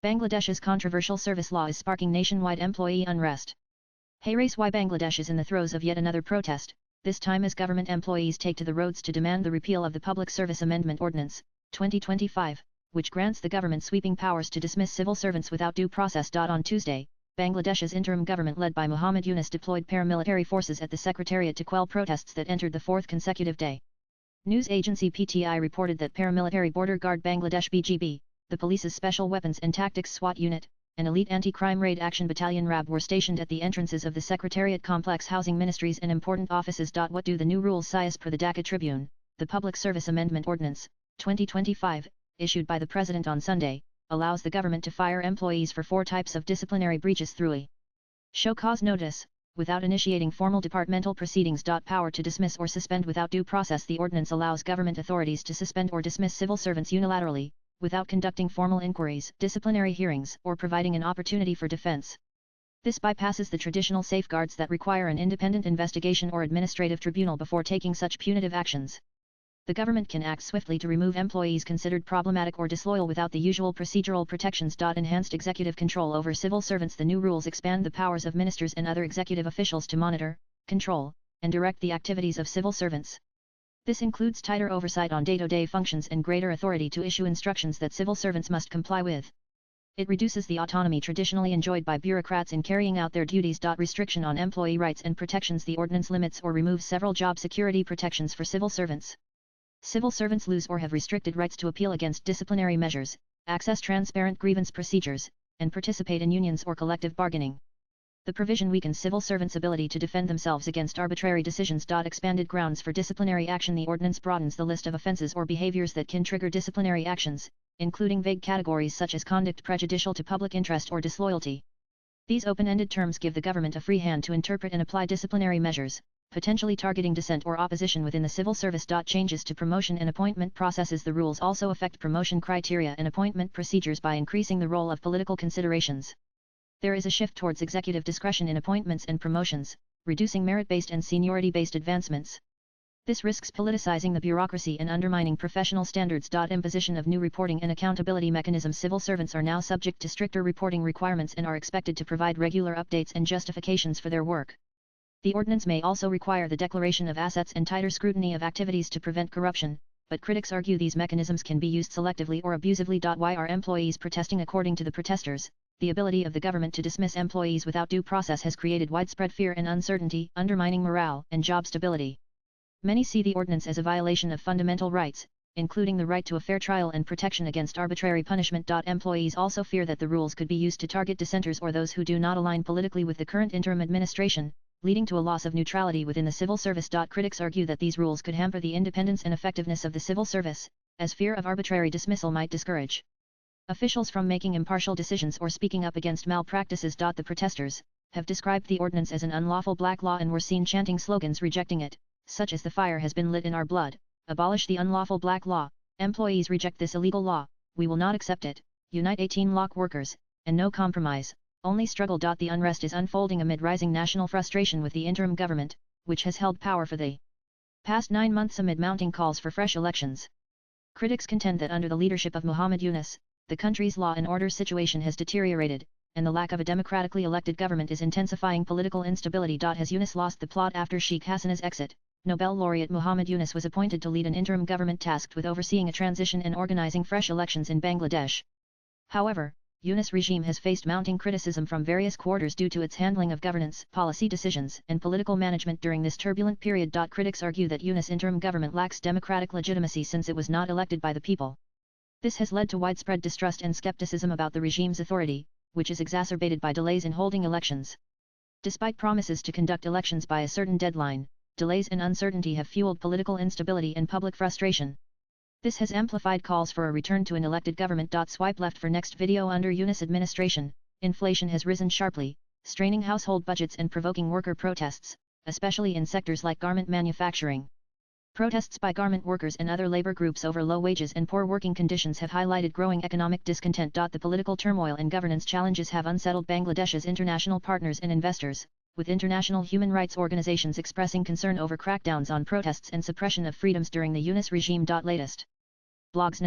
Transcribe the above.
Bangladesh's controversial service law is sparking nationwide employee unrest. Hey race, why Bangladesh is in the throes of yet another protest, this time as government employees take to the roads to demand the repeal of the Public Service Amendment Ordinance, 2025, which grants the government sweeping powers to dismiss civil servants without due process. On Tuesday, Bangladesh's interim government led by Muhammad Yunus deployed paramilitary forces at the secretariat to quell protests that entered the fourth consecutive day. News agency PTI reported that paramilitary border guard Bangladesh BGB, the police's Special Weapons and Tactics SWAT unit, and elite anti-crime raid action battalion RAB were stationed at the entrances of the secretariat complex housing ministries and important offices. What do the new rules say? As per the Dhaka Tribune, the Public Service Amendment Ordinance, 2025, issued by the President on Sunday, allows the government to fire employees for 4 types of disciplinary breaches through a show cause notice, without initiating formal departmental proceedings. Power to dismiss or suspend without due process. The ordinance allows government authorities to suspend or dismiss civil servants unilaterally, without conducting formal inquiries, disciplinary hearings, or providing an opportunity for defense. This bypasses the traditional safeguards that require an independent investigation or administrative tribunal before taking such punitive actions. The government can act swiftly to remove employees considered problematic or disloyal without the usual procedural protections. Enhanced executive control over civil servants. The new rules expand the powers of ministers and other executive officials to monitor, control, and direct the activities of civil servants. This includes tighter oversight on day-to-day functions and greater authority to issue instructions that civil servants must comply with. It reduces the autonomy traditionally enjoyed by bureaucrats in carrying out their duties. Restriction on employee rights and protections. The ordinance limits or removes several job security protections for civil servants. Civil servants lose or have restricted rights to appeal against disciplinary measures, access transparent grievance procedures, and participate in unions or collective bargaining. The provision weakens civil servants' ability to defend themselves against arbitrary decisions. Expanded grounds for disciplinary action. The ordinance broadens the list of offences or behaviours that can trigger disciplinary actions, including vague categories such as conduct prejudicial to public interest or disloyalty. These open-ended terms give the government a free hand to interpret and apply disciplinary measures, potentially targeting dissent or opposition within the civil service. Changes to promotion and appointment processes. The rules also affect promotion criteria and appointment procedures by increasing the role of political considerations. There is a shift towards executive discretion in appointments and promotions, reducing merit-based and seniority-based advancements. This risks politicizing the bureaucracy and undermining professional standards. Imposition of new reporting and accountability mechanisms. Civil servants are now subject to stricter reporting requirements and are expected to provide regular updates and justifications for their work. The ordinance may also require the declaration of assets and tighter scrutiny of activities to prevent corruption, but critics argue these mechanisms can be used selectively or abusively. Why are employees protesting? According to the protesters, the ability of the government to dismiss employees without due process has created widespread fear and uncertainty, undermining morale and job stability. Many see the ordinance as a violation of fundamental rights, including the right to a fair trial and protection against arbitrary punishment. Employees also fear that the rules could be used to target dissenters or those who do not align politically with the current interim administration, leading to a loss of neutrality within the civil service. Critics argue that these rules could hamper the independence and effectiveness of the civil service, as fear of arbitrary dismissal might discourage officials from making impartial decisions or speaking up against malpractices. The protesters have described the ordinance as an unlawful black law and were seen chanting slogans rejecting it, such as "The fire has been lit in our blood," "Abolish the unlawful black law," "Employees reject this illegal law, we will not accept it," "Unite 18 lock workers," and "No compromise, only struggle." The unrest is unfolding amid rising national frustration with the interim government, which has held power for the past 9 months amid mounting calls for fresh elections. Critics contend that under the leadership of Muhammad Yunus, the country's law and order situation has deteriorated, and the lack of a democratically elected government is intensifying political instability. Has Yunus lost the plot? After Sheikh Hasina's exit, Nobel laureate Muhammad Yunus was appointed to lead an interim government tasked with overseeing a transition and organizing fresh elections in Bangladesh. However, Yunus' regime has faced mounting criticism from various quarters due to its handling of governance, policy decisions, and political management during this turbulent period. Critics argue that Yunus' interim government lacks democratic legitimacy since it was not elected by the people. This has led to widespread distrust and skepticism about the regime's authority, which is exacerbated by delays in holding elections. Despite promises to conduct elections by a certain deadline, delays and uncertainty have fueled political instability and public frustration. This has amplified calls for a return to an elected government. Swipe left for next video. Under Yunus administration, inflation has risen sharply, straining household budgets and provoking worker protests, especially in sectors like garment manufacturing. Protests by garment workers and other labor groups over low wages and poor working conditions have highlighted growing economic discontent. The political turmoil and governance challenges have unsettled Bangladesh's international partners and investors, with international human rights organizations expressing concern over crackdowns on protests and suppression of freedoms during the Yunus regime. Latest blogs